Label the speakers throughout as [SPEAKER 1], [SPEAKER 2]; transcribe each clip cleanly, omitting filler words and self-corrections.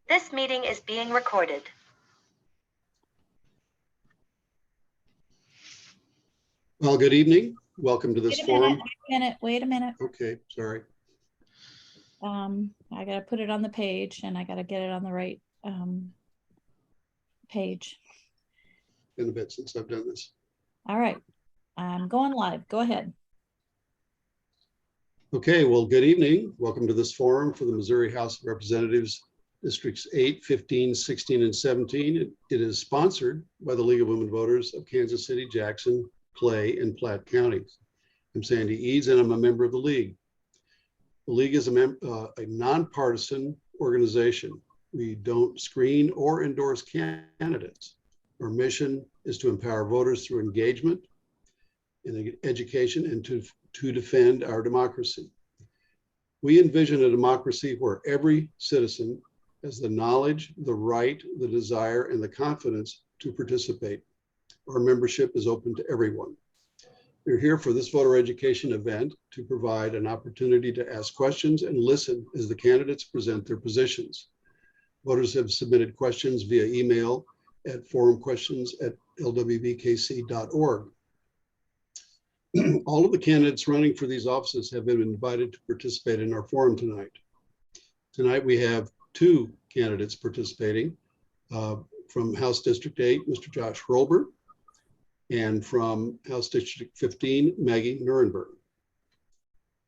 [SPEAKER 1] This meeting is being recorded.
[SPEAKER 2] Well, good evening. Welcome to this forum.
[SPEAKER 3] Wait a minute.
[SPEAKER 2] Okay, sorry.
[SPEAKER 3] I gotta put it on the page and I gotta get it on the right page.
[SPEAKER 2] Been a bit since I've done this.
[SPEAKER 3] All right, I'm going live. Go ahead.
[SPEAKER 2] Okay, well, good evening. Welcome to this forum for the Missouri House of Representatives, Districts 8, 15, 16, and 17. It is sponsored by the League of Women Voters of Kansas City, Jackson, Clay, and Platte counties. I'm Sandy Eads, and I'm a member of the League. The League is a nonpartisan organization. We don't screen or endorse candidates. Our mission is to empower voters through engagement and education and to defend our democracy. We envision a democracy where every citizen has the knowledge, the right, the desire, and the confidence to participate. Our membership is open to everyone. We're here for this voter education event to provide an opportunity to ask questions and listen as the candidates present their positions. Voters have submitted questions via email at forumquestions@lwbkc.org. All of the candidates running for these offices have been invited to participate in our forum tonight. Tonight we have two candidates participating from House District 8, Mr. Josh Hurlbert, and from House District 15, Maggie Nurrenbern.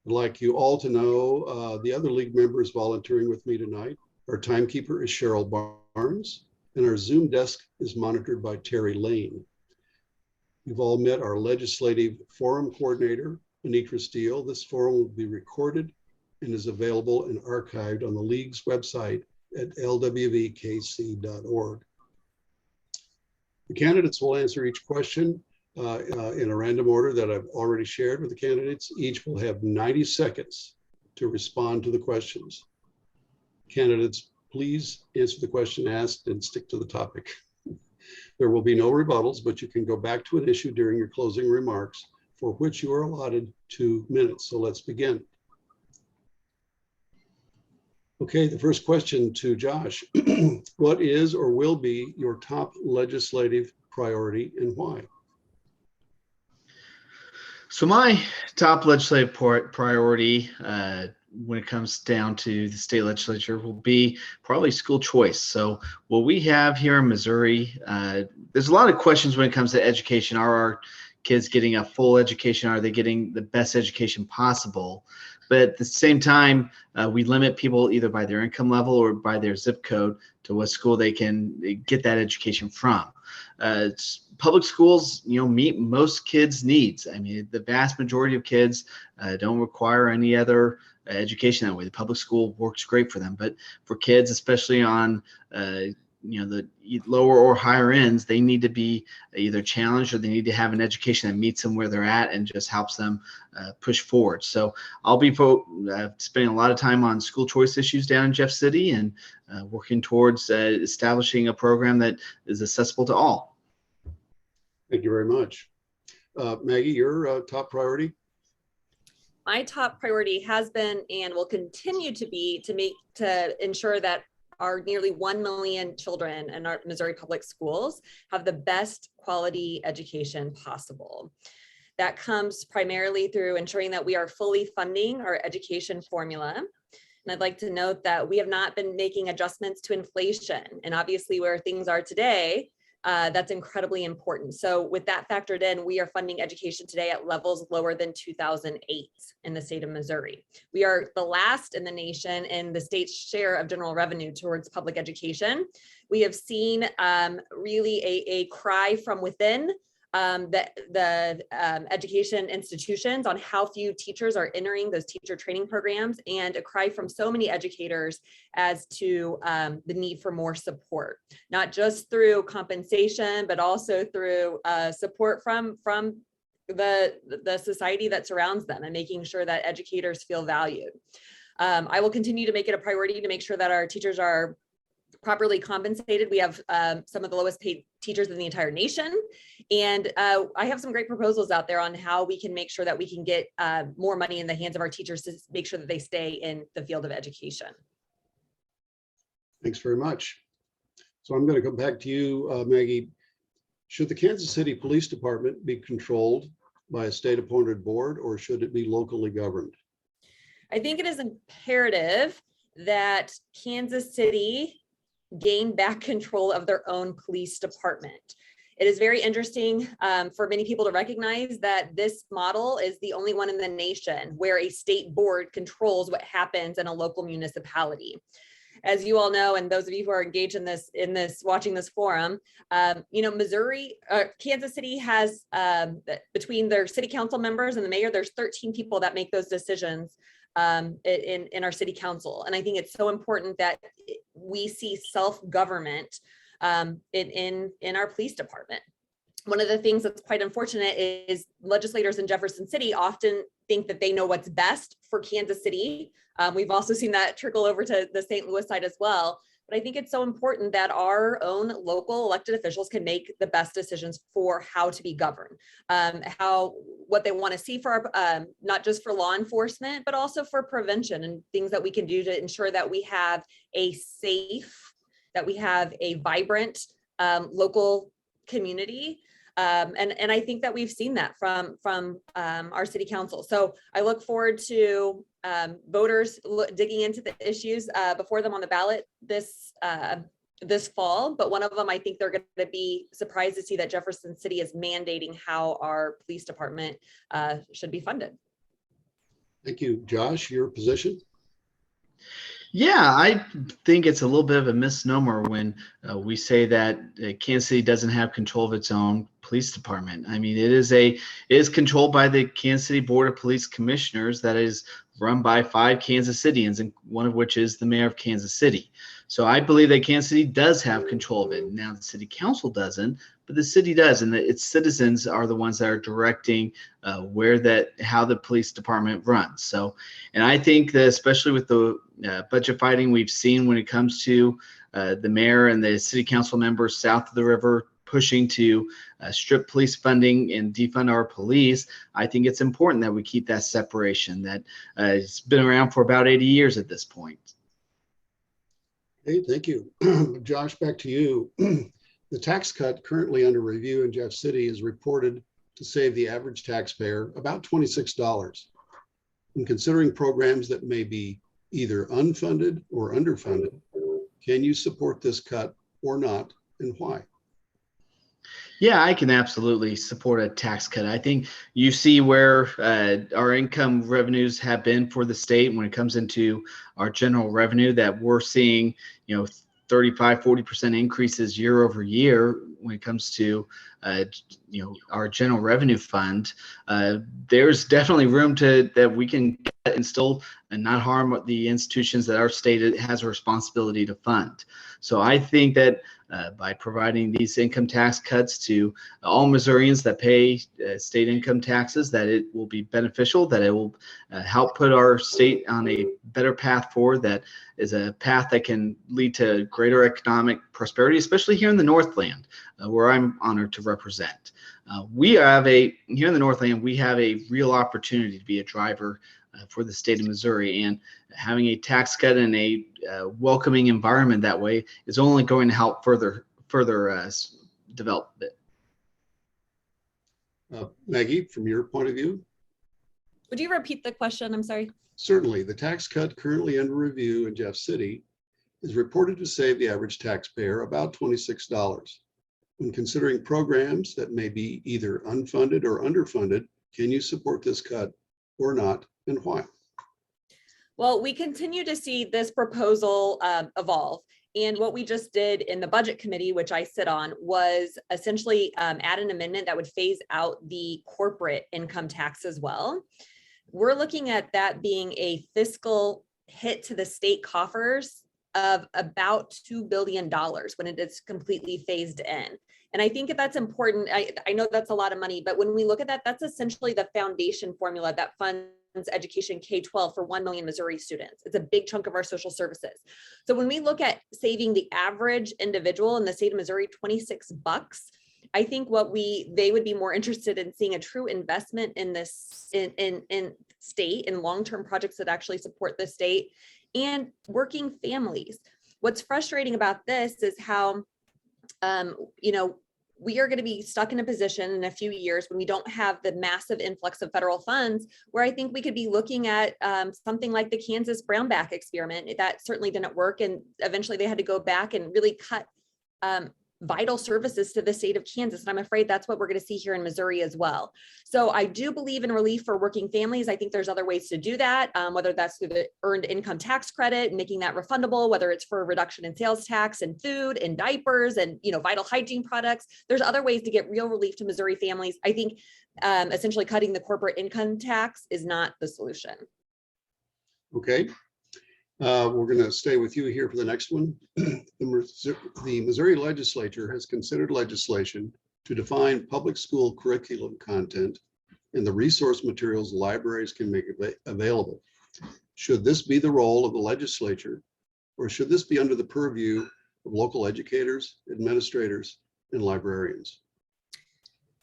[SPEAKER 2] I'd like you all to know the other League members volunteering with me tonight. Our timekeeper is Cheryl Barnes, and our Zoom desk is monitored by Terry Lane. You've all met our legislative forum coordinator, Anitra Steele. This forum will be recorded and is available and archived on the League's website at lwbkc.org. The candidates will answer each question in a random order that I've already shared with the candidates. Each will have 90 seconds to respond to the questions. Candidates, please answer the question asked and stick to the topic. There will be no rebuttals, but you can go back to an issue during your closing remarks, for which you are allotted 2 minutes. So let's begin. Okay, the first question to Josh. What is or will be your top legislative priority and why?
[SPEAKER 4] So my top legislative priority when it comes down to the state legislature will be probably school choice. So what we have here in Missouri, there's a lot of questions when it comes to education. Are our kids getting a full education? Are they getting the best education possible? But at the same time, we limit people either by their income level or by their zip code to what school they can get that education from. Public schools, meet most kids' needs. I mean, the vast majority of kids don't require any other education that way. The public school works great for them, but for kids, especially on the lower or higher ends, they need to be either challenged or they need to have an education that meets them where they're at and just helps them push forward. So I'll be spending a lot of time on school choice issues down in Jeff City and working towards establishing a program that is accessible to all.
[SPEAKER 2] Thank you very much. Maggie, your top priority?
[SPEAKER 5] My top priority has been and will continue to be to ensure that our nearly 1 million children in our Missouri public schools have the best quality education possible. That comes primarily through ensuring that we are fully funding our education formula. And I'd like to note that we have not been making adjustments to inflation. And obviously where things are today, that's incredibly important. So with that factored in, we are funding education today at levels lower than 2008 in the state of Missouri. We are the last in the nation in the state's share of general revenue towards public education. We have seen really a cry from within the education institutions on how few teachers are entering those teacher training programs, and a cry from so many educators as to the need for more support, not just through compensation, but also through support from the society that surrounds them and making sure that educators feel valued. I will continue to make it a priority to make sure that our teachers are properly compensated. We have some of the lowest paid teachers in the entire nation. And I have some great proposals out there on how we can make sure that we can get more money in the hands of our teachers to make sure that they stay in the field of education.
[SPEAKER 2] Thanks very much. So I'm going to come back to you, Maggie. Should the Kansas City Police Department be controlled by a state-appointed board, or should it be locally governed?
[SPEAKER 5] I think it is imperative that Kansas City gain back control of their own police department. It is very interesting for many people to recognize that this model is the only one in the nation where a state board controls what happens in a local municipality. As you all know, and those of you who are engaged in this, watching this forum, Missouri, Kansas City has, between their city council members and the mayor, there's 13 people that make those decisions in our city council. And I think it's so important that we see self-government in our police department. One of the things that's quite unfortunate is legislators in Jefferson City often think that they know what's best for Kansas City. We've also seen that trickle over to the St. Louis side as well. But I think it's so important that our own local elected officials can make the best decisions for how to be governed, what they want to see for our, not just for law enforcement, but also for prevention and things that we can do to ensure that we have a safe, that we have a vibrant local community. And I think that we've seen that from our city council. So I look forward to voters digging into the issues before them on the ballot this fall. But one of them, I think they're going to be surprised to see that Jefferson City is mandating how our police department should be funded.
[SPEAKER 2] Thank you. Josh, your position?
[SPEAKER 4] Yeah, I think it's a little bit of a misnomer when we say that Kansas City doesn't have control of its own police department. I mean, it is controlled by the Kansas City Board of Police Commissioners that is run by 5 Kansas Cityans, and one of which is the mayor of Kansas City. So I believe that Kansas City does have control of it. Now the city council doesn't, but the city does, and its citizens are the ones that are directing how the police department runs. So, and I think that especially with the budget fighting we've seen when it comes to the mayor and the city council members south of the river pushing to strip police funding and defund our police, I think it's important that we keep that separation that it's been around for about 80 years at this point.
[SPEAKER 2] Hey, thank you. Josh, back to you. The tax cut currently under review in Jeff City is reported to save the average taxpayer about $26. When considering programs that may be either unfunded or underfunded, can you support this cut or not, and why?
[SPEAKER 4] Yeah, I can absolutely support a tax cut. I think you see where our income revenues have been for the state when it comes into our general revenue, that we're seeing, 35-40% increases year over year when it comes to our general revenue fund. There's definitely room that we can cut and still not harm the institutions that our state has a responsibility to fund. So I think that by providing these income tax cuts to all Missourians that pay state income taxes, that it will be beneficial, that it will help put our state on a better path forward, that is a path that can lead to greater economic prosperity, especially here in the Northland, where I'm honored to represent. Here in the Northland, we have a real opportunity to be a driver for the state of Missouri, and having a tax cut and a welcoming environment that way is only going to help further develop it.
[SPEAKER 2] Maggie, from your point of view?
[SPEAKER 5] Would you repeat the question? I'm sorry.
[SPEAKER 2] Certainly. The tax cut currently under review in Jeff City is reported to save the average taxpayer about $26. When considering programs that may be either unfunded or underfunded, can you support this cut or not, and why?
[SPEAKER 5] Well, we continue to see this proposal evolve. And what we just did in the budget committee, which I sit on, was essentially add an amendment that would phase out the corporate income tax as well. We're looking at that being a fiscal hit to the state coffers of about $2 billion when it is completely phased in. And I think that's important. I know that's a lot of money, but when we look at that, that's essentially the foundation formula that funds education K-12 for 1 million Missouri students. It's a big chunk of our social services. So when we look at saving the average individual in the state of Missouri $26, I think they would be more interested in seeing a true investment in this in state, in long-term projects that actually support the state and working families. What's frustrating about this is how, you know, we are going to be stuck in a position in a few years when we don't have the massive influx of federal funds, where I think we could be looking at something like the Kansas Brownback experiment. That certainly didn't work. And eventually they had to go back and really cut vital services to the state of Kansas. And I'm afraid that's what we're going to see here in Missouri as well. So I do believe in relief for working families. I think there's other ways to do that, whether that's through the earned income tax credit and making that refundable, whether it's for a reduction in sales tax and food and diapers and, you know, vital hygiene products. There's other ways to get real relief to Missouri families. I think essentially cutting the corporate income tax is not the solution.
[SPEAKER 2] Okay. We're going to stay with you here for the next one. The Missouri legislature has considered legislation to define public school curriculum content and the resource materials libraries can make available. Should this be the role of the legislature, or should this be under the purview of local educators, administrators, and librarians?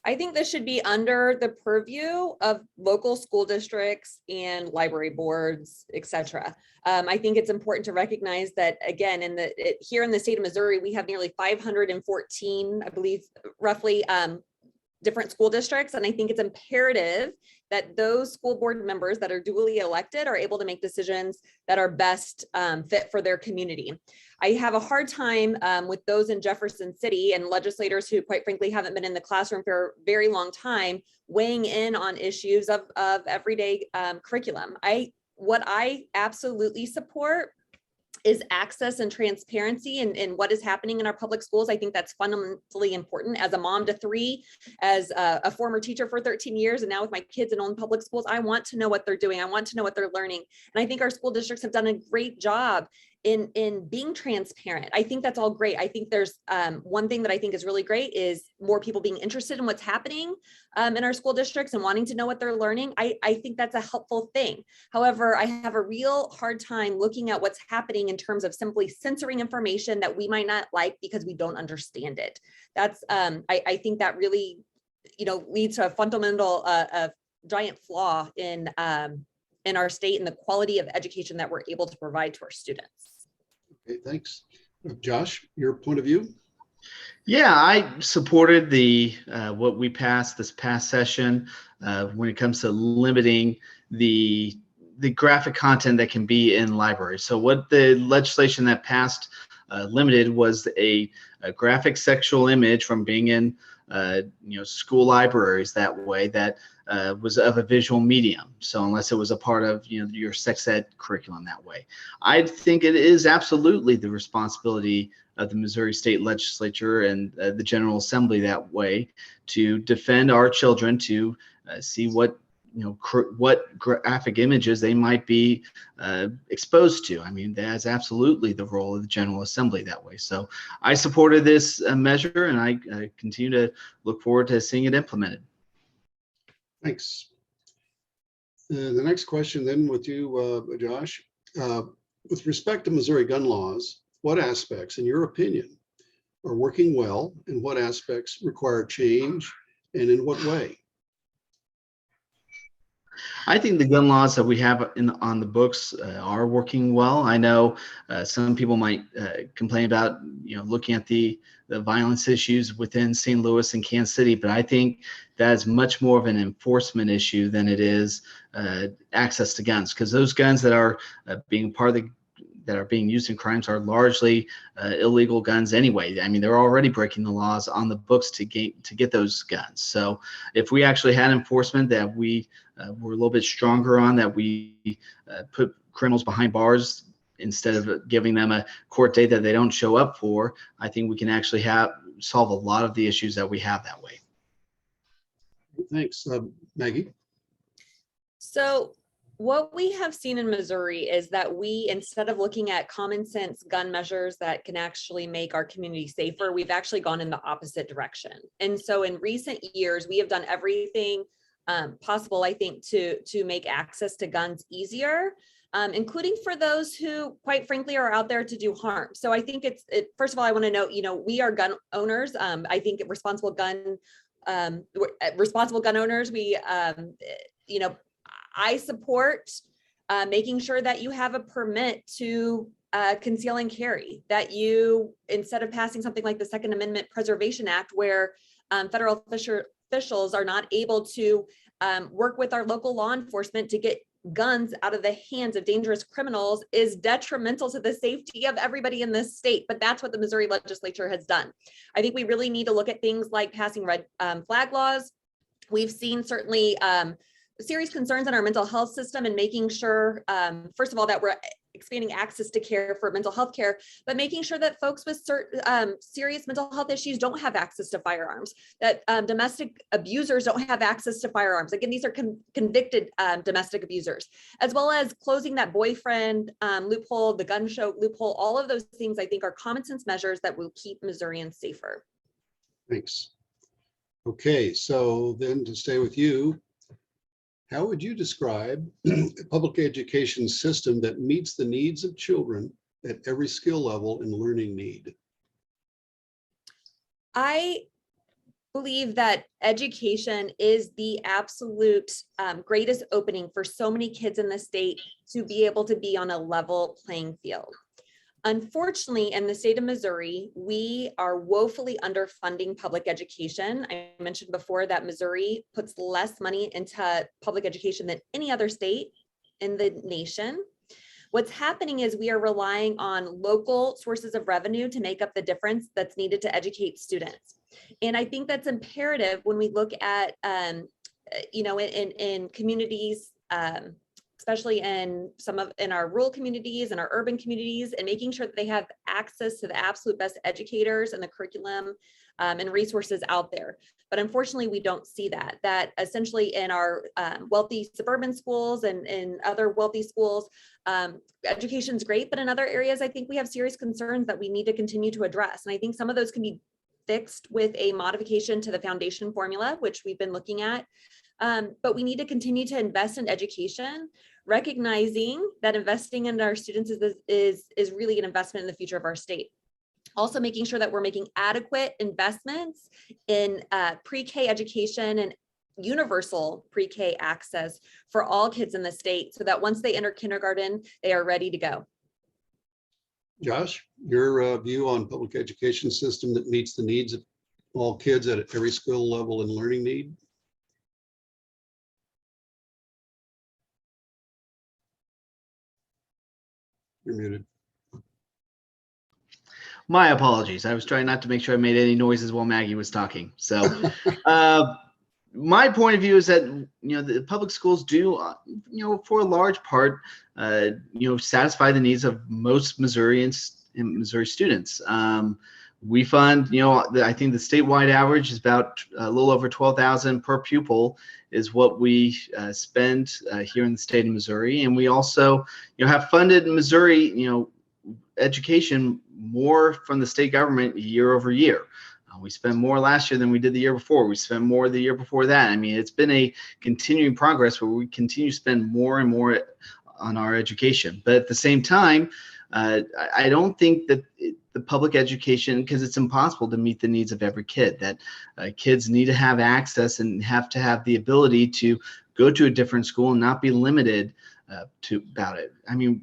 [SPEAKER 5] I think this should be under the purview of local school districts and library boards, et cetera. I think it's important to recognize that, again, here in the state of Missouri, we have nearly 514, I believe, roughly different school districts. And I think it's imperative that those school board members that are duly elected are able to make decisions that are best fit for their community. I have a hard time with those in Jefferson City and legislators who, quite frankly, haven't been in the classroom for a very long time, weighing in on issues of everyday curriculum. What I absolutely support is access and transparency in what is happening in our public schools. I think that's fundamentally important. As a mom to 3, as a former teacher for 13 years, and now with my kids in own public schools, I want to know what they're doing. I want to know what they're learning. And I think our school districts have done a great job in being transparent. I think that's all great. I think there's one thing that I think is really great is more people being interested in what's happening in our school districts and wanting to know what they're learning. I think that's a helpful thing. However, I have a real hard time looking at what's happening in terms of simply censoring information that we might not like because we don't understand it. That's I think that really, you know, leads to a fundamental giant flaw in our state and the quality of education that we're able to provide to our students.
[SPEAKER 2] Okay, thanks. Josh, your point of view?
[SPEAKER 4] Yeah, I supported the what we passed this past session when it comes to limiting the graphic content that can be in libraries. So what the legislation that passed limited was a graphic sexual image from being in school libraries that way that was of a visual medium. So unless it was a part of your sex ed curriculum that way, I think it is absolutely the responsibility of the Missouri State Legislature and the General Assembly that way to defend our children, to see what graphic images they might be exposed to. I mean, that's absolutely the role of the General Assembly that way. So I supported this measure, and I continue to look forward to seeing it implemented.
[SPEAKER 2] Thanks. The next question then with you, Josh. With respect to Missouri gun laws, what aspects, in your opinion, are working well, and what aspects require change, and in what way?
[SPEAKER 4] I think the gun laws that we have on the books are working well. I know some people might complain about looking at the violence issues within St. Louis and Kansas City, but I think that is much more of an enforcement issue than it is access to guns, because those guns that are being used in crimes are largely illegal guns anyway. I mean, they're already breaking the laws on the books to get those guns. So if we actually had enforcement that we were a little bit stronger on, that we put criminals behind bars instead of giving them a court date that they don't show up for, I think we can actually solve a lot of the issues that we have that way.
[SPEAKER 2] Thanks. Maggie?
[SPEAKER 5] So what we have seen in Missouri is that we, instead of looking at common sense gun measures that can actually make our community safer, we've actually gone in the opposite direction. And so in recent years, we have done everything possible, I think, to make access to guns easier, including for those who, quite frankly, are out there to do harm. So I think first of all, I want to note, we are gun owners. I think responsible gun owners, I support making sure that you have a permit to conceal and carry, that you, instead of passing something like the Second Amendment Preservation Act, where federal officials are not able to work with our local law enforcement to get guns out of the hands of dangerous criminals, is detrimental to the safety of everybody in this state. But that's what the Missouri legislature has done. I think we really need to look at things like passing red flag laws. We've seen certainly serious concerns in our mental health system, and making sure, first of all, that we're expanding access to care for mental health care, but making sure that folks with certain serious mental health issues don't have access to firearms, that domestic abusers don't have access to firearms. Again, these are convicted domestic abusers, as well as closing that boyfriend loophole, the gun show loophole. All of those things I think are common sense measures that will keep Missourians safer.
[SPEAKER 2] Thanks. Okay, so then to stay with you, how would you describe a public education system that meets the needs of children at every skill level and learning need?
[SPEAKER 5] I believe that education is the absolute greatest opening for so many kids in the state to be able to be on a level playing field. Unfortunately, in the state of Missouri, we are woefully underfunding public education. I mentioned before that Missouri puts less money into public education than any other state in the nation. What's happening is we are relying on local sources of revenue to make up the difference that's needed to educate students. And I think that's imperative when we look at, in communities, especially in our rural communities and our urban communities, and making sure that they have access to the absolute best educators and the curriculum and resources out there. But unfortunately, we don't see that essentially in our wealthy suburban schools and in other wealthy schools, education's great, but in other areas, I think we have serious concerns that we need to continue to address. And I think some of those can be fixed with a modification to the foundation formula, which we've been looking at. But we need to continue to invest in education, recognizing that investing in our students is really an investment in the future of our state. Also making sure that we're making adequate investments in pre-K education and universal pre-K access for all kids in the state, so that once they enter kindergarten, they are ready to go.
[SPEAKER 2] Josh, your view on public education system that meets the needs of all kids at every skill level and learning need? You're muted.
[SPEAKER 4] My apologies. I was trying not to make sure I made any noises while Maggie was talking. So my point of view is that, the public schools do, for a large part, satisfy the needs of most Missourians and Missouri students. We fund, I think the statewide average is about a little over $12,000 per pupil is what we spend here in the state of Missouri. And we also, have funded Missouri, education more from the state government year over year. We spent more last year than we did the year before. We spent more the year before that. I mean, it's been a continuing progress where we continue to spend more and more on our education. But at the same time, I don't think that the public education, because it's impossible to meet the needs of every kid, that kids need to have access and have to have the ability to go to a different school and not be limited about it. I mean,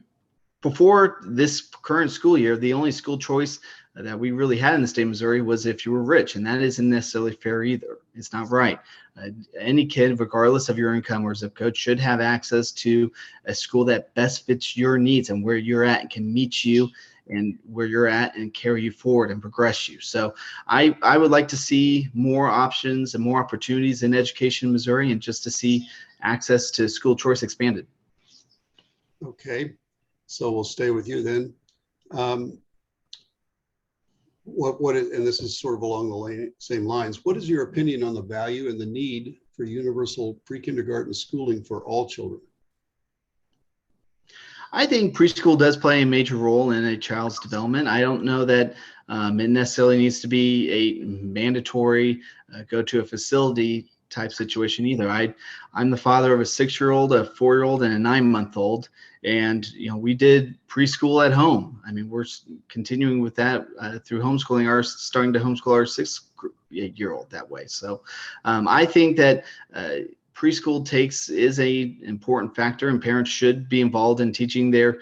[SPEAKER 4] before this current school year, the only school choice that we really had in the state of Missouri was if you were rich, and that isn't necessarily fair either. It's not right. Any kid, regardless of your income or zip code, should have access to a school that best fits your needs and where you're at and can meet you and where you're at and carry you forward and progress you. So I would like to see more options and more opportunities in education in Missouri, and just to see access to school choice expanded.
[SPEAKER 2] Okay, so we'll stay with you then. And this is sort of along the same lines, what is your opinion on the value and the need for universal pre-kindergarten schooling for all children?
[SPEAKER 4] I think preschool does play a major role in a child's development. I don't know that it necessarily needs to be a mandatory go to a facility type situation either. I'm the father of a 6-year-old, a 4-year-old, and a 9-month-old. And, we did preschool at home. I mean, we're continuing with that through homeschooling, starting to homeschool our 6-year-old that way. So I think that preschool is a important factor, and parents should be involved in teaching their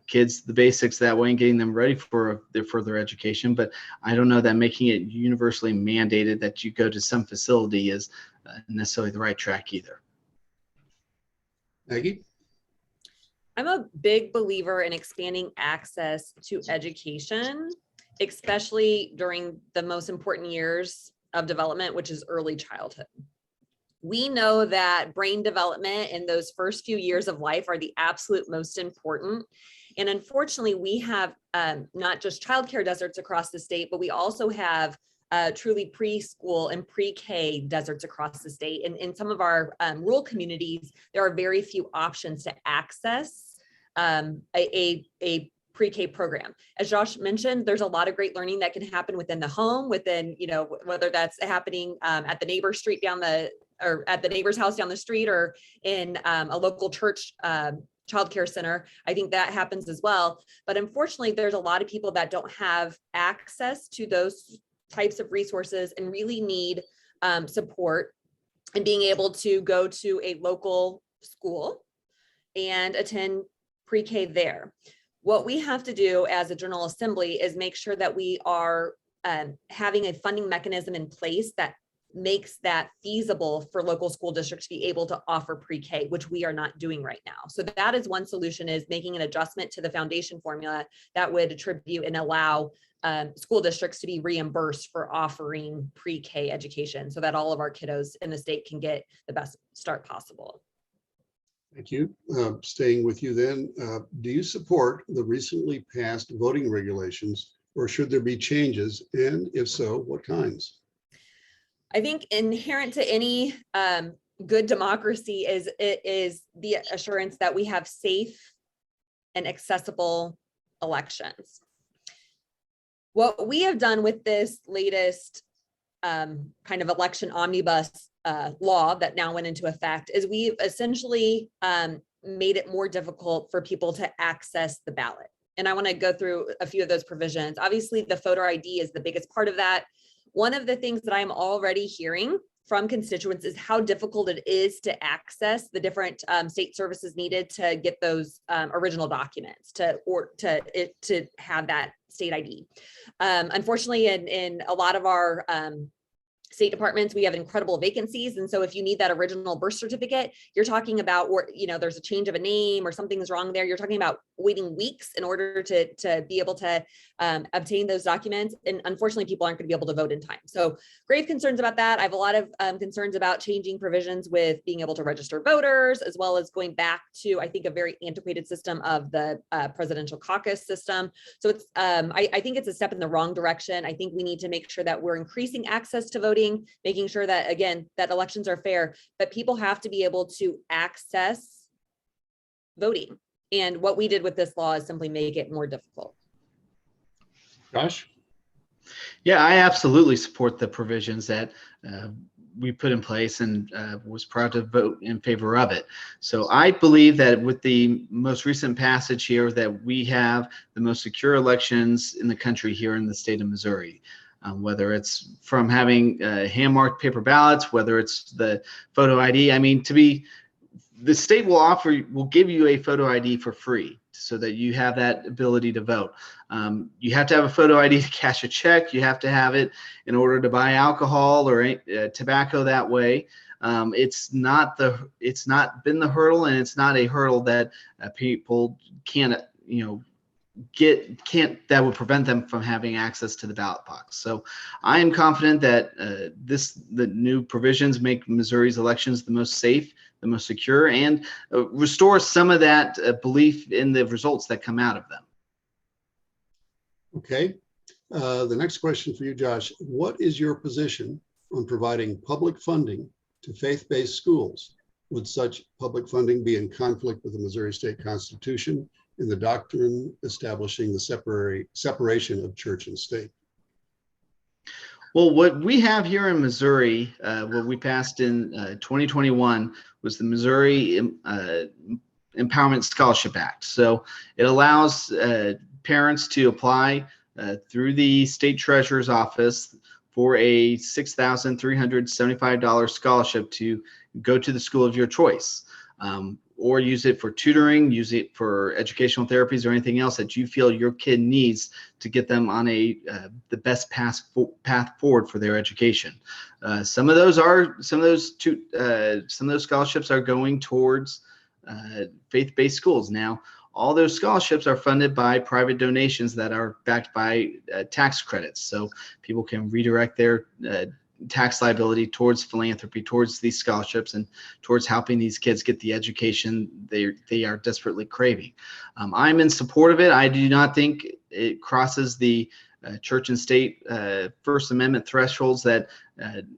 [SPEAKER 4] kids the basics that way and getting them ready for their further education. But I don't know that making it universally mandated that you go to some facility is necessarily the right track either.
[SPEAKER 2] Maggie?
[SPEAKER 5] I'm a big believer in expanding access to education, especially during the most important years of development, which is early childhood. We know that brain development in those first few years of life are the absolute most important. And unfortunately, we have not just childcare deserts across the state, but we also have truly preschool and pre-K deserts across the state. And in some of our rural communities, there are very few options to access a pre-K program. As Josh mentioned, there's a lot of great learning that can happen within the home, within, whether that's happening at the neighbor's street or at the neighbor's house down the street, or in a local church childcare center. I think that happens as well. But unfortunately, there's a lot of people that don't have access to those types of resources and really need support and being able to go to a local school and attend pre-K there. What we have to do as a General Assembly is make sure that we are having a funding mechanism in place that makes that feasible for local school districts to be able to offer pre-K, which we are not doing right now. So that is one solution, is making an adjustment to the foundation formula that would attribute and allow school districts to be reimbursed for offering pre-K education so that all of our kiddos in the state can get the best start possible.
[SPEAKER 2] Thank you. Staying with you then, do you support the recently passed voting regulations, or should there be changes? And if so, what kinds?
[SPEAKER 5] I think inherent to any good democracy is the assurance that we have safe and accessible elections. What we have done with this latest kind of election omnibus law that now went into effect is we've essentially made it more difficult for people to access the ballot. And I want to go through a few of those provisions. Obviously, the photo ID is the biggest part of that. One of the things that I'm already hearing from constituents is how difficult it is to access the different state services needed to get those original documents to have that state ID. Unfortunately, in a lot of our state departments, we have incredible vacancies. And so if you need that original birth certificate, you're talking about, or, there's a change of a name or something's wrong there. You're talking about waiting weeks in order to be able to obtain those documents. And unfortunately, people aren't going to be able to vote in time. So grave concerns about that. I have a lot of concerns about changing provisions with being able to register voters, as well as going back to, I think, a very antiquated system of the presidential caucus system. So it's, I think it's a step in the wrong direction. I think we need to make sure that we're increasing access to voting, making sure that, again, that elections are fair, but people have to be able to access voting. And what we did with this law is simply make it more difficult.
[SPEAKER 2] Josh?
[SPEAKER 4] Yeah, I absolutely support the provisions that we put in place, and was proud to vote in favor of it. So I believe that with the most recent passage here, that we have the most secure elections in the country here in the state of Missouri. Whether it's from having hand-marked paper ballots, whether it's the photo ID. I mean, the state will give you a photo ID for free so that you have that ability to vote. You have to have a photo ID to cash a check. You have to have it in order to buy alcohol or tobacco that way. It's not been the hurdle, and it's not a hurdle that people can't, that would prevent them from having access to the ballot box. So I am confident that the new provisions make Missouri's elections the most safe, the most secure, and restore some of that belief in the results that come out of them.
[SPEAKER 2] Okay. The next question for you, Josh. What is your position on providing public funding to faith-based schools? Would such public funding be in conflict with the Missouri State Constitution in the doctrine establishing the separation of church and state?
[SPEAKER 4] Well, what we have here in Missouri, what we passed in 2021 was the Missouri Empowerment Scholarship Act. So it allows parents to apply through the state treasurer's office for a $6,375 scholarship to go to the school of your choice, or use it for tutoring, use it for educational therapies, or anything else that you feel your kid needs to get them on the best path forward for their education. Some of those scholarships are going towards faith-based schools. Now, all those scholarships are funded by private donations that are backed by tax credits, so people can redirect their tax liability towards philanthropy, towards these scholarships, and towards helping these kids get the education they are desperately craving. I'm in support of it. I do not think it crosses the church and state First Amendment thresholds that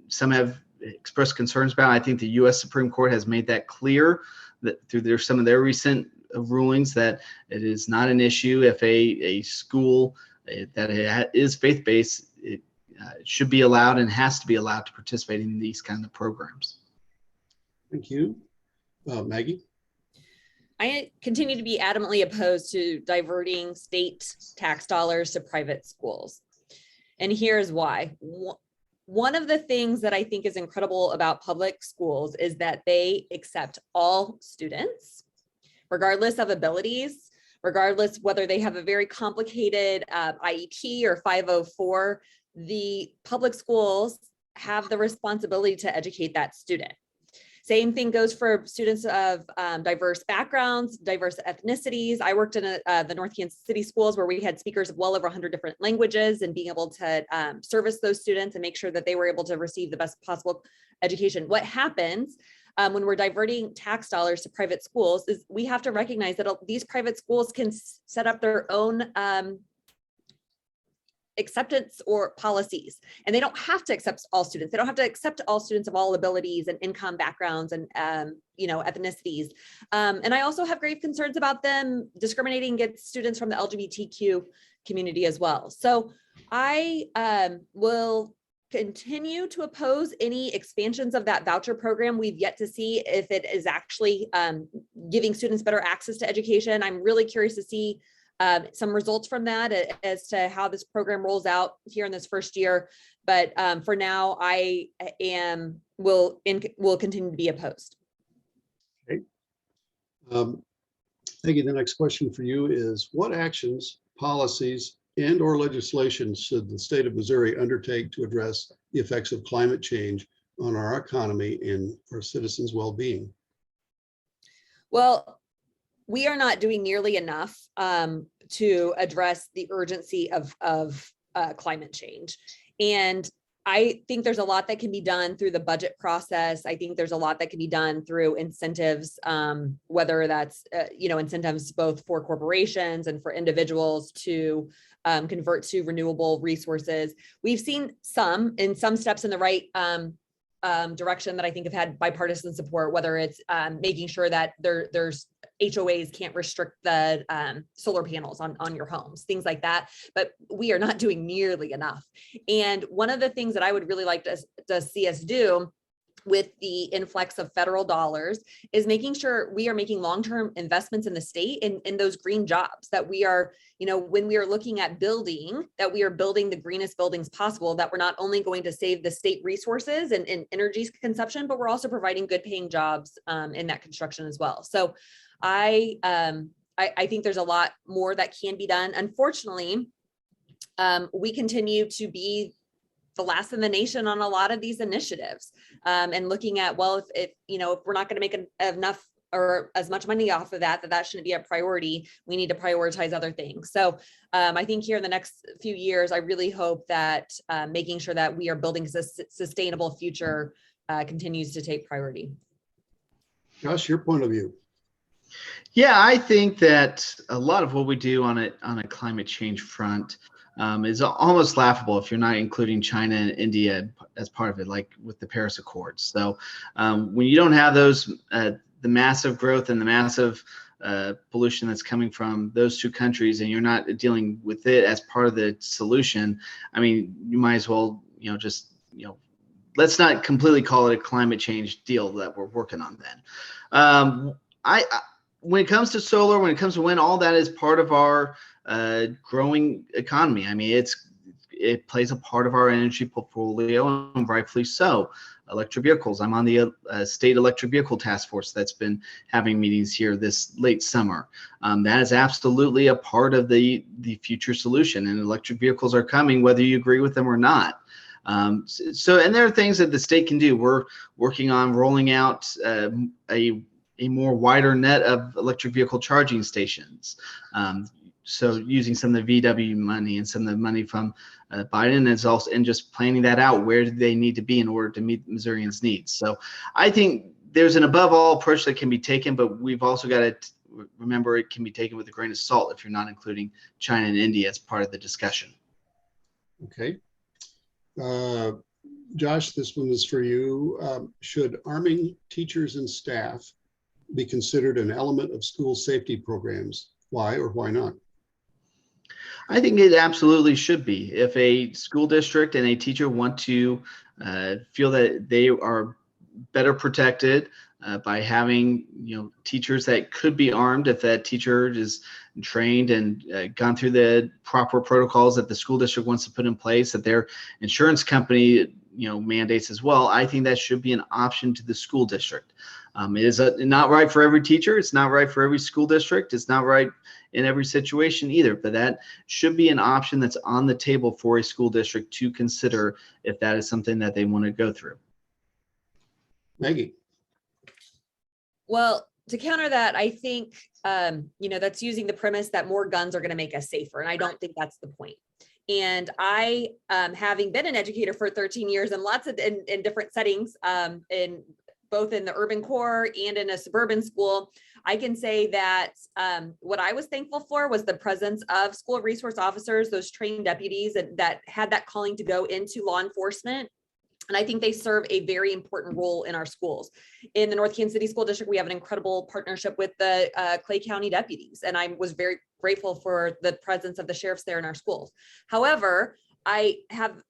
[SPEAKER 4] some have expressed concerns about. I think the U.S. Supreme Court has made that clear that through some of their recent rulings, that it is not an issue if a school that is faith-based should be allowed and has to be allowed to participate in these kind of programs.
[SPEAKER 2] Thank you. Maggie?
[SPEAKER 5] I continue to be adamantly opposed to diverting state tax dollars to private schools. And here's why. One of the things that I think is incredible about public schools is that they accept all students, regardless of abilities, regardless whether they have a very complicated IEP or 504. The public schools have the responsibility to educate that student. Same thing goes for students of diverse backgrounds, diverse ethnicities. I worked in the North Kansas City schools where we had speakers of well over 100 different languages, and being able to service those students and make sure that they were able to receive the best possible education. What happens when we're diverting tax dollars to private schools is we have to recognize that these private schools can set up their own acceptance or policies, and they don't have to accept all students. They don't have to accept all students of all abilities and income backgrounds and ethnicities. And I also have grave concerns about them discriminating against students from the LGBTQ community as well. So I will continue to oppose any expansions of that voucher program. We've yet to see if it is actually giving students better access to education. I'm really curious to see some results from that as to how this program rolls out here in this first year. But for now, I will continue to be opposed.
[SPEAKER 2] Okay. Maggie, the next question for you is, what actions, policies, and or legislation should the state of Missouri undertake to address the effects of climate change on our economy and our citizens' well-being?
[SPEAKER 5] Well, we are not doing nearly enough to address the urgency of climate change. And I think there's a lot that can be done through the budget process. I think there's a lot that can be done through incentives, whether that's, incentives both for corporations and for individuals to convert to renewable resources. We've seen some steps in the right direction that I think have had bipartisan support, whether it's making sure that there's HOAs can't restrict the solar panels on your homes, things like that. But we are not doing nearly enough. And one of the things that I would really like to see us do with the influx of federal dollars is making sure we are making long-term investments in the state in those green jobs, that we are, when we are looking at building, that we are building the greenest buildings possible, that we're not only going to save the state resources and energy consumption, but we're also providing good paying jobs in that construction as well. So I think there's a lot more that can be done. Unfortunately, we continue to be the last in the nation on a lot of these initiatives, and looking at, well, if we're not going to make enough or as much money off of that shouldn't be a priority. We need to prioritize other things. So I think here in the next few years, I really hope that making sure that we are building a sustainable future continues to take priority.
[SPEAKER 2] Josh, your point of view.
[SPEAKER 4] Yeah, I think that a lot of what we do on a climate change front is almost laughable if you're not including China and India as part of it, like with the Paris Accords. So when you don't have those, the massive growth and the massive pollution that's coming from those two countries, and you're not dealing with it as part of the solution, I mean, you might as well, let's not completely call it a climate change deal that we're working on then. When it comes to solar, when it comes to wind, all that is part of our growing economy. I mean, it plays a part of our energy portfolio, and rightfully so. Electric vehicles. I'm on the state electric vehicle task force that's been having meetings here this late summer. That is absolutely a part of the future solution, and electric vehicles are coming whether you agree with them or not. And there are things that the state can do. We're working on rolling out a more wider net of electric vehicle charging stations. So using some of the VW money and some of the money from Biden is also, and just planning that out, where do they need to be in order to meet Missourians' needs. So I think there's an above all approach that can be taken, but we've also got to remember it can be taken with a grain of salt if you're not including China and India as part of the discussion.
[SPEAKER 2] Okay. Josh, this one is for you. Should arming teachers and staff be considered an element of school safety programs? Why or why not?
[SPEAKER 4] I think it absolutely should be. If a school district and a teacher want to feel that they are better protected by having, teachers that could be armed, if that teacher is trained and gone through the proper protocols that the school district wants to put in place, that their insurance company, mandates as well, I think that should be an option to the school district. It is not right for every teacher. It's not right for every school district. It's not right in every situation either, but that should be an option that's on the table for a school district to consider if that is something that they want to go through.
[SPEAKER 2] Maggie.
[SPEAKER 5] Well, to counter that, I think, that's using the premise that more guns are going to make us safer. And I don't think that's the point. And I, having been an educator for 13 years and lots of in different settings, both in the urban core and in a suburban school, I can say that what I was thankful for was the presence of school resource officers, those trained deputies that had that calling to go into law enforcement. And I think they serve a very important role in our schools. In the North Kansas City School District, we have an incredible partnership with the Clay County deputies. And I was very grateful for the presence of the sheriffs there in our schools. However, I have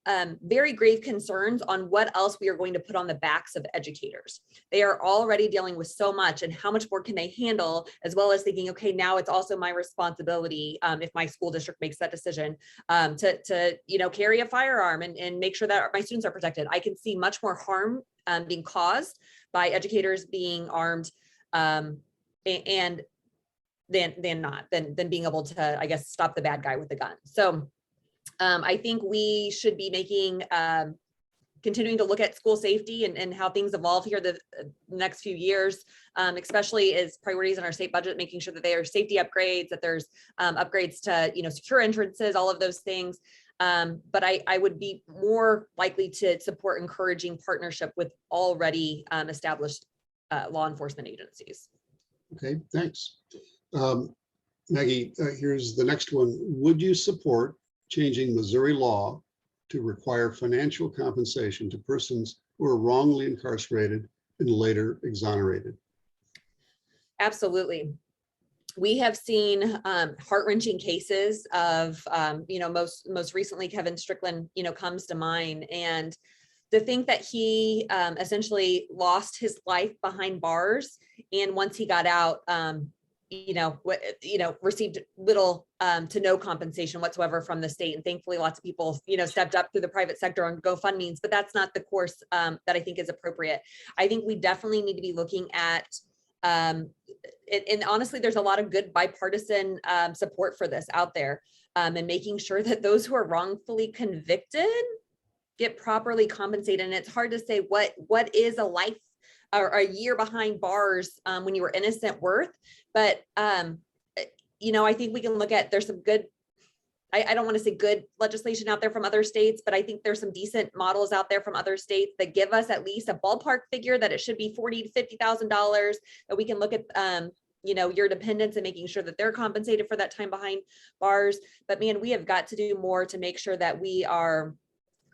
[SPEAKER 5] very grave concerns on what else we are going to put on the backs of educators. They are already dealing with so much, and how much more can they handle, as well as thinking, okay, now it's also my responsibility, if my school district makes that decision, to carry a firearm and make sure that my students are protected. I can see much more harm being caused by educators being armed and than being able to, I guess, stop the bad guy with the gun. So I think we should be continuing to look at school safety and how things evolve here the next few years, especially as priorities in our state budget, making sure that there are safety upgrades, that there's upgrades to, secure entrances, all of those things. But I would be more likely to support encouraging partnership with already established law enforcement agencies.
[SPEAKER 2] Okay, thanks. Maggie, here's the next one. Would you support changing Missouri law to require financial compensation to persons who are wrongly incarcerated and later exonerated?
[SPEAKER 5] Absolutely. We have seen heart-wrenching cases of, most recently Kevin Strickland, comes to mind. And to think that he essentially lost his life behind bars, and once he got out, received little to no compensation whatsoever from the state. And thankfully, lots of people, stepped up through the private sector on GoFundMe's, but that's not the course that I think is appropriate. I think we definitely need to be looking at, and honestly, there's a lot of good bipartisan support for this out there, and making sure that those who are wrongfully convicted get properly compensated. And it's hard to say what is a life or a year behind bars when you were innocent worth. But, I think we can look at, there's some good, I don't want to say good legislation out there from other states, but I think there's some decent models out there from other states that give us at least a ballpark figure that it should be $40,000 to $50,000, that we can look at, your dependents and making sure that they're compensated for that time behind bars. But man, we have got to do more to make sure that we are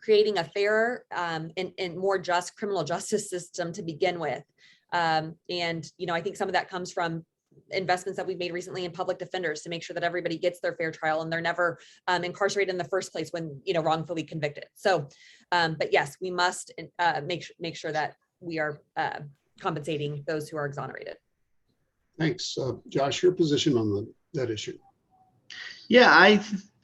[SPEAKER 5] creating a fairer and more just criminal justice system to begin with. I think some of that comes from investments that we've made recently in public defenders to make sure that everybody gets their fair trial and they're never incarcerated in the first place when, wrongfully convicted. So, but yes, we must make sure that we are compensating those who are exonerated.
[SPEAKER 2] Thanks. Josh, your position on that issue.
[SPEAKER 4] Yeah,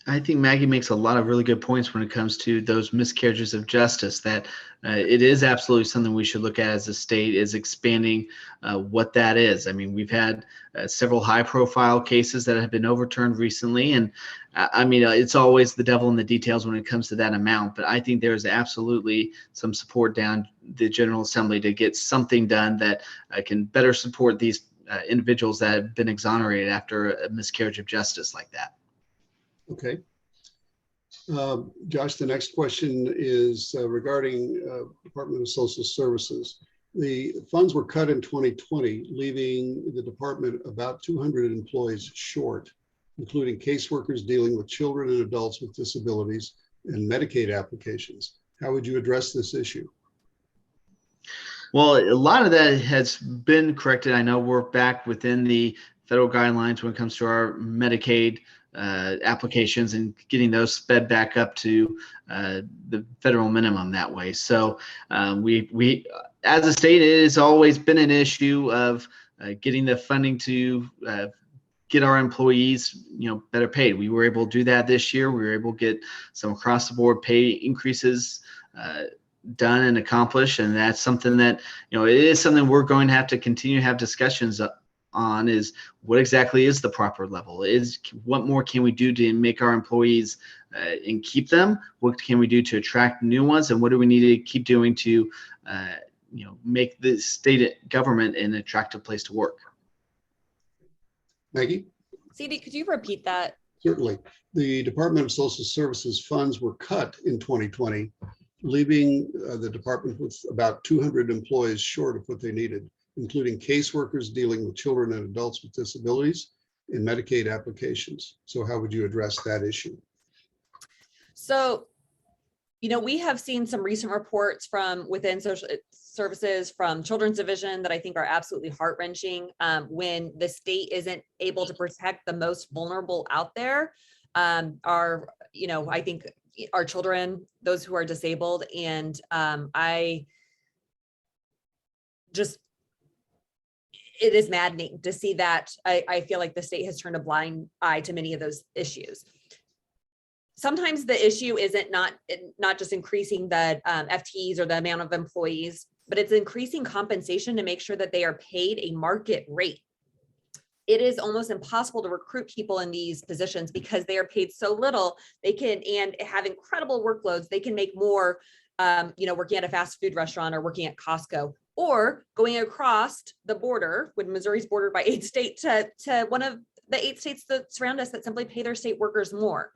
[SPEAKER 4] I think Maggie makes a lot of really good points when it comes to those miscarriages of justice, that it is absolutely something we should look at as a state, is expanding what that is. I mean, we've had several high profile cases that have been overturned recently. And it's always the devil in the details when it comes to that amount. But I think there's absolutely some support down the General Assembly to get something done that can better support these individuals that have been exonerated after a miscarriage of justice like that.
[SPEAKER 2] Okay. Josh, the next question is regarding Department of Social Services. The funds were cut in 2020, leaving the department about 200 employees short, including caseworkers dealing with children and adults with disabilities and Medicaid applications. How would you address this issue?
[SPEAKER 4] Well, a lot of that has been corrected. I know we're back within the federal guidelines when it comes to our Medicaid applications and getting those sped back up to the federal minimum that way. So we as a state, it has always been an issue of getting the funding to get our employees, better paid. We were able to do that this year. We were able to get some across the board pay increases done and accomplished. And that's something that, it is something we're going to have to continue to have discussions on, is what exactly is the proper level, is what more can we do to make our employees and keep them, what can we do to attract new ones, and what do we need to keep doing to make the state government an attractive place to work.
[SPEAKER 2] Maggie?
[SPEAKER 5] CD, could you repeat that?
[SPEAKER 2] Certainly. The Department of Social Services funds were cut in 2020, leaving the department with about 200 employees short of what they needed, including caseworkers dealing with children and adults with disabilities and Medicaid applications. So how would you address that issue?
[SPEAKER 5] So, we have seen some recent reports from within social services from Children's Division that I think are absolutely heart-wrenching, when the state isn't able to protect the most vulnerable out there. I think our children, those who are disabled. And it is maddening to see that. I feel like the state has turned a blind eye to many of those issues. Sometimes the issue isn't not just increasing the FTEs or the amount of employees, but it's increasing compensation to make sure that they are paid a market rate. It is almost impossible to recruit people in these positions because they are paid so little. They can, and have incredible workloads. They can make more, working at a fast food restaurant or working at Costco, or going across the border, when Missouri's bordered by 8 states, to one of the 8 states that surround us that simply pay their state workers more.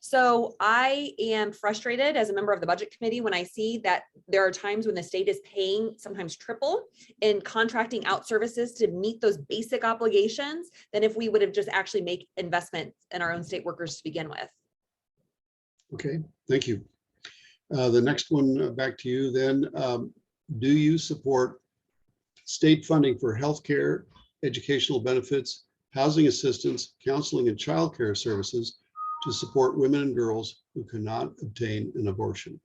[SPEAKER 5] So I am frustrated as a member of the budget committee when I see that there are times when the state is paying sometimes triple in contracting out services to meet those basic obligations than if we would have just actually make investments in our own state workers to begin with.
[SPEAKER 2] Okay, thank you. The next one, back to you then. Do you support state funding for healthcare, educational benefits, housing assistance, counseling, and childcare services to support women and girls who cannot obtain an abortion?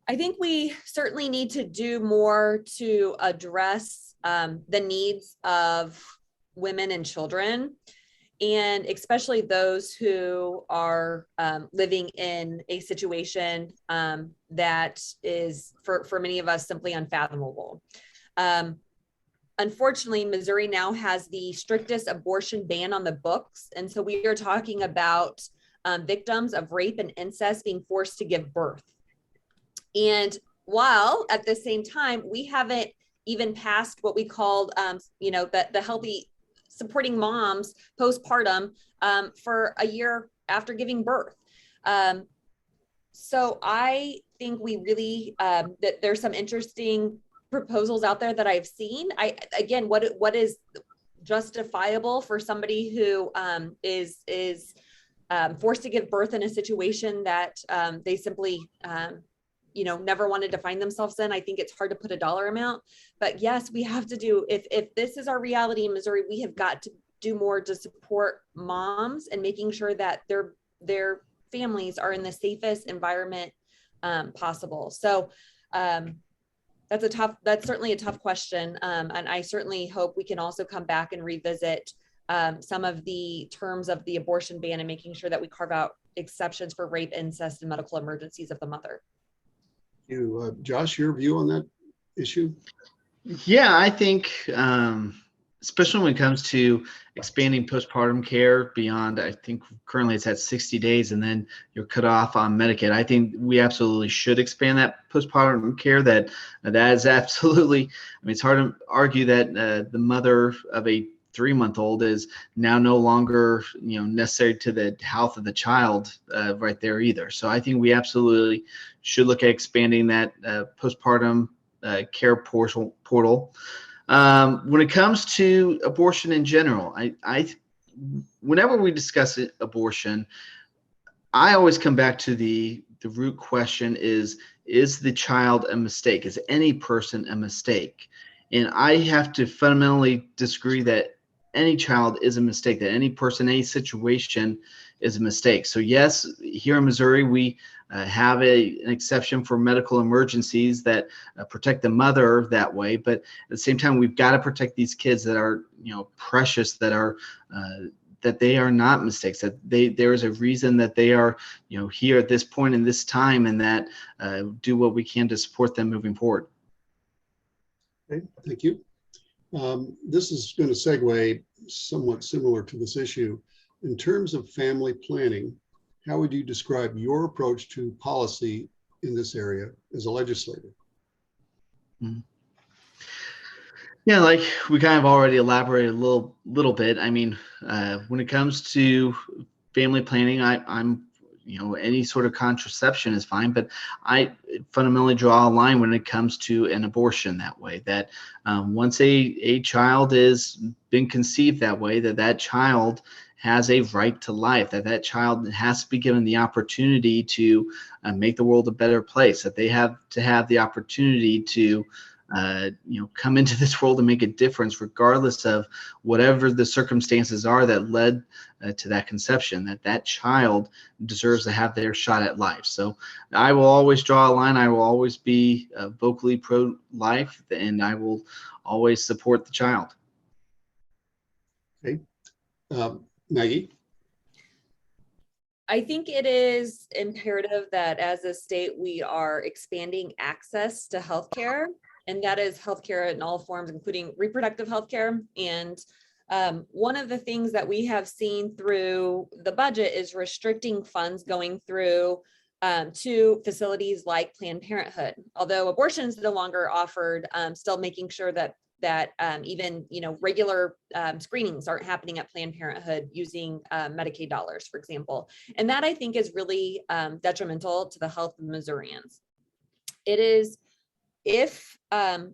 [SPEAKER 5] I think we certainly need to do more to address the needs of women and children, and especially those who are living in a situation that is, for many of us, simply unfathomable. Unfortunately, Missouri now has the strictest abortion ban on the books. And so we are talking about victims of rape and incest being forced to give birth. And while at the same time, we haven't even passed what we called, the healthy supporting moms postpartum for a year after giving birth. So I think we really, that there's some interesting proposals out there that I've seen. What is justifiable for somebody who is forced to give birth in a situation that they simply never wanted to find themselves in? I think it's hard to put a dollar amount, but yes, we have to do, if this is our reality in Missouri, we have got to do more to support moms and making sure that their families are in the safest environment possible. So that's certainly a tough question. And I certainly hope we can also come back and revisit some of the terms of the abortion ban and making sure that we carve out exceptions for rape, incest, and medical emergencies of the mother.
[SPEAKER 2] Josh, your view on that issue?
[SPEAKER 4] Yeah, I think, especially when it comes to expanding postpartum care beyond, I think currently it's at 60 days and then you're cut off on Medicaid. I think we absolutely should expand that postpartum care. That is absolutely, I mean, it's hard to argue that the mother of a 3-month-old is now no longer, necessary to the health of the child right there either. So I think we absolutely should look at expanding that postpartum care portal. When it comes to abortion in general, whenever we discuss abortion, I always come back to the root question is the child a mistake? Is any person a mistake? And I have to fundamentally disagree that any child is a mistake, that any person, any situation is a mistake. So yes, here in Missouri, we have an exception for medical emergencies that protect the mother that way. But at the same time, we've got to protect these kids that are, precious, that are that they are not mistakes, that there is a reason that they are, here at this point in this time, and that do what we can to support them moving forward.
[SPEAKER 2] Okay, thank you. This is going to segue somewhat similar to this issue. In terms of family planning, how would you describe your approach to policy in this area as a legislator?
[SPEAKER 4] Yeah, like we kind of already elaborated a little bit. I mean, when it comes to family planning, I'm any sort of contraception is fine, but I fundamentally draw a line when it comes to an abortion that way, that once a child is been conceived that way, that child has a right to life, that child has to be given the opportunity to make the world a better place, that they have to have the opportunity to come into this world and make a difference, regardless of whatever the circumstances are that led to that conception, that child deserves to have their shot at life. So I will always draw a line. I will always be vocally pro-life, and I will always support the child.
[SPEAKER 2] Okay. Maggie?
[SPEAKER 5] I think it is imperative that as a state, we are expanding access to healthcare, and that is healthcare in all forms, including reproductive healthcare. And one of the things that we have seen through the budget is restricting funds going through to facilities like Planned Parenthood. Although abortion is no longer offered, still making sure that even regular screenings aren't happening at Planned Parenthood using Medicaid dollars, for example. And that, I think, is really detrimental to the health of Missourians. It is, if as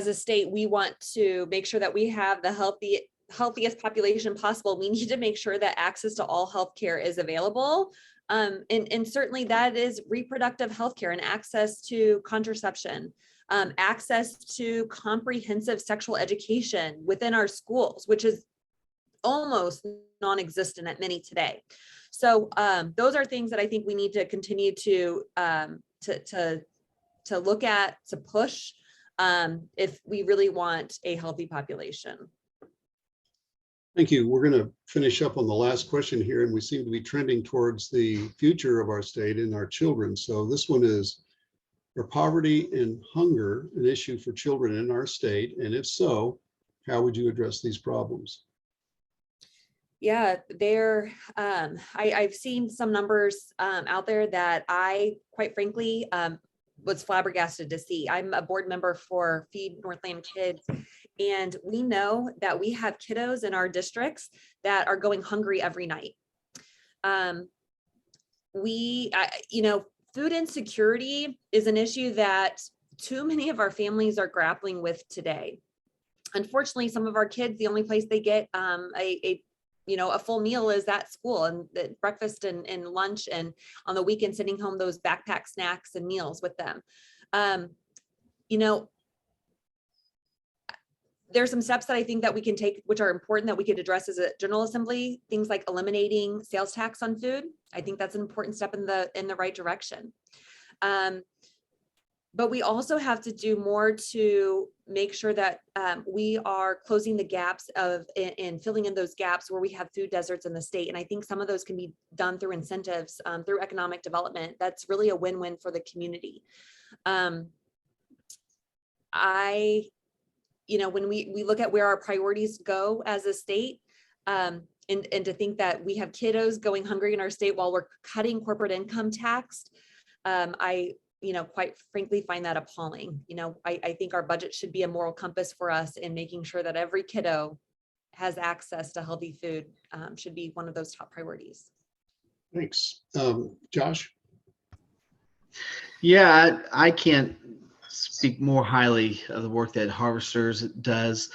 [SPEAKER 5] a state, we want to make sure that we have the healthiest population possible, we need to make sure that access to all healthcare is available. And certainly that is reproductive healthcare and access to contraception. Access to comprehensive sexual education within our schools, which is almost non-existent at many today. So those are things that I think we need to continue to look at, to push, if we really want a healthy population.
[SPEAKER 2] Thank you. We're going to finish up on the last question here, and we seem to be trending towards the future of our state and our children. So this one is, are poverty and hunger an issue for children in our state? And if so, how would you address these problems?
[SPEAKER 5] Yeah, I've seen some numbers out there that I, quite frankly, was flabbergasted to see. I'm a board member for Feed Northland Kids, and we know that we have kiddos in our districts that are going hungry every night. Food insecurity is an issue that too many of our families are grappling with today. Unfortunately, some of our kids, the only place they get a full meal is at school, and the breakfast and lunch, and on the weekend sending home those backpack snacks and meals with them. There's some steps that I think that we can take, which are important, that we could address as a General Assembly, things like eliminating sales tax on food. I think that's an important step in the right direction. but we also have to do more to make sure that we are closing the gaps and filling in those gaps where we have food deserts in the state. And I think some of those can be done through incentives, through economic development. That's really a win-win for the community. When we look at where our priorities go as a state, and to think that we have kiddos going hungry in our state while we're cutting corporate income tax, I quite frankly find that appalling. I think our budget should be a moral compass for us in making sure that every kiddo has access to healthy food, should be one of those top priorities.
[SPEAKER 2] Thanks. Josh?
[SPEAKER 4] Yeah, I can't speak more highly of the work that Harvesters does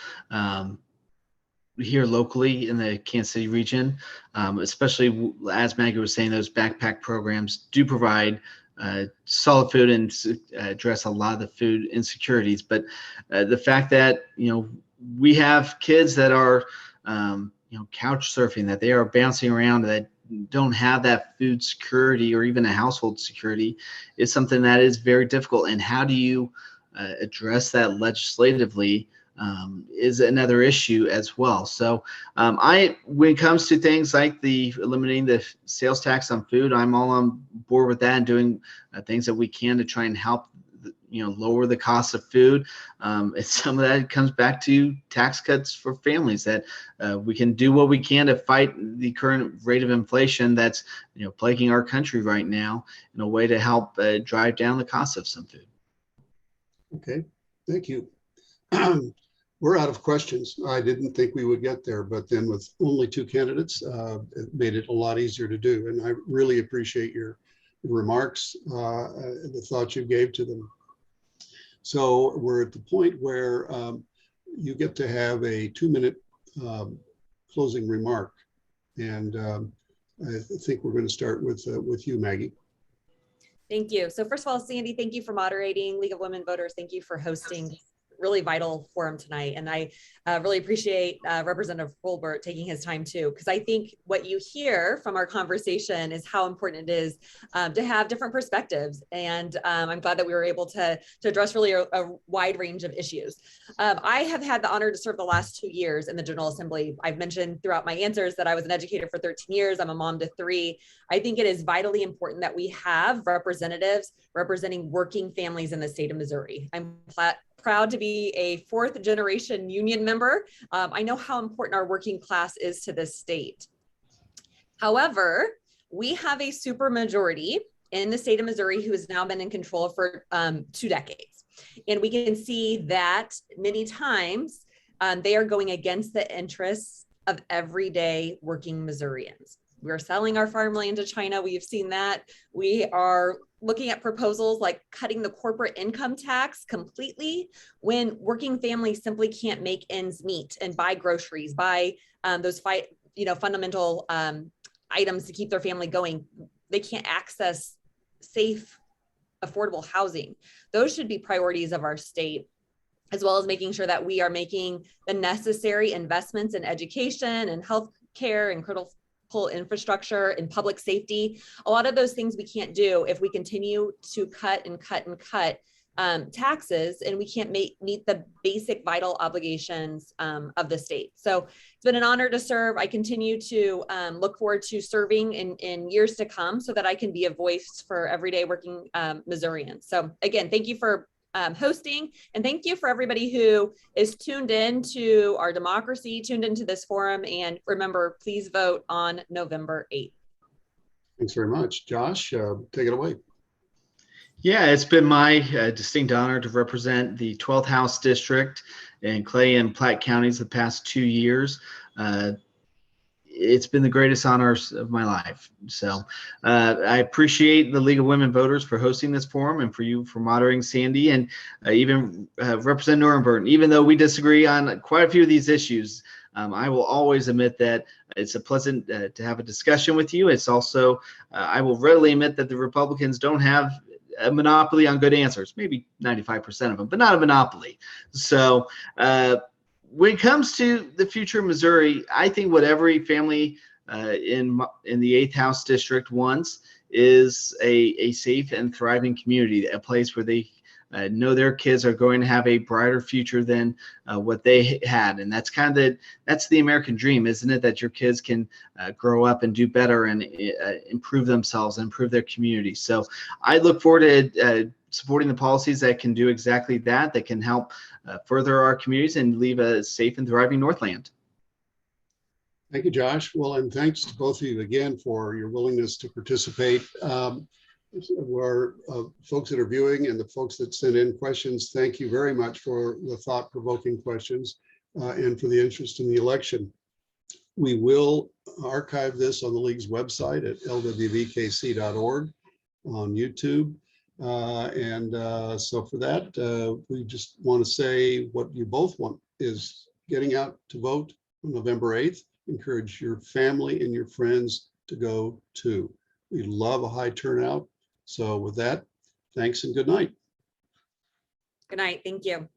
[SPEAKER 4] here locally in the Kansas City region, especially as Maggie was saying, those backpack programs do provide solid food and address a lot of the food insecurities. But the fact that, we have kids that are, couch surfing, that they are bouncing around, that don't have that food security or even a household security is something that is very difficult. And how do you address that legislatively is another issue as well. So when it comes to things like eliminating the sales tax on food, I'm all on board with that and doing things that we can to try and help lower the cost of food. Some of that comes back to tax cuts for families, that we can do what we can to fight the current rate of inflation that's plaguing our country right now, in a way to help drive down the cost of some food.
[SPEAKER 2] Okay, thank you. We're out of questions. I didn't think we would get there, but then with only 2 candidates, it made it a lot easier to do. And I really appreciate your remarks, the thoughts you gave to them. So we're at the point where you get to have a 2-minute closing remark. And I think we're going to start with you, Maggie.
[SPEAKER 5] Thank you. So first of all, Sandy, thank you for moderating. League of Women Voters, thank you for hosting really vital forum tonight. And I really appreciate Representative Hurlbert taking his time too, because I think what you hear from our conversation is how important it is to have different perspectives. And I'm glad that we were able to address really a wide range of issues. I have had the honor to serve the last 2 years in the General Assembly. I've mentioned throughout my answers that I was an educator for 13 years. I'm a mom to 3. I think it is vitally important that we have representatives representing working families in the state of Missouri. I'm proud to be a 4th generation union member. I know how important our working class is to this state. However, we have a supermajority in the state of Missouri who has now been in control for 2 decades. And we can see that many times they are going against the interests of everyday working Missourians. We're selling our farmland to China. We have seen that. We are looking at proposals like cutting the corporate income tax completely, when working families simply can't make ends meet and buy groceries, buy those fundamental items to keep their family going. They can't access safe, affordable housing. Those should be priorities of our state, as well as making sure that we are making the necessary investments in education and health care and critical infrastructure and public safety. A lot of those things we can't do if we continue to cut taxes, and we can't meet the basic vital obligations of the state. So it's been an honor to serve. I continue to look forward to serving in years to come so that I can be a voice for everyday working Missourians. So again, thank you for hosting, and thank you for everybody who is tuned in to our democracy, tuned into this forum. And remember, please vote on November 8th.
[SPEAKER 2] Thanks very much. Josh, take it away.
[SPEAKER 4] Yeah, it's been my distinct honor to represent the 12th House District in Clay and Platte counties the past 2 years. It's been the greatest honors of my life. So I appreciate the League of Women Voters for hosting this forum, and for you for moderating, Sandy, and even Representative Nurrenbern. Even though we disagree on quite a few of these issues, I will always admit that it's a pleasant to have a discussion with you. It's also, I will readily admit that the Republicans don't have a monopoly on good answers, maybe 95% of them, but not a monopoly. So when it comes to the future of Missouri, I think what every family in the 8th House District wants is a safe and thriving community, a place where they know their kids are going to have a brighter future than what they had. And that's kind of that's the American dream, isn't it? That your kids can grow up and do better and improve themselves and improve their community. So I look forward to supporting the policies that can do exactly that, that can help further our communities and leave a safe and thriving Northland.
[SPEAKER 2] Thank you, Josh. Well, and thanks to both of you again for your willingness to participate. Our folks that are viewing and the folks that sent in questions, thank you very much for the thought-provoking questions and for the interest in the election. We will archive this on the League's website at lwvkc.org, on YouTube. So for that, we just want to say what you both want is getting out to vote on November 8th. Encourage your family and your friends to go too. We love a high turnout. So with that, thanks and good night.
[SPEAKER 5] Good night. Thank you.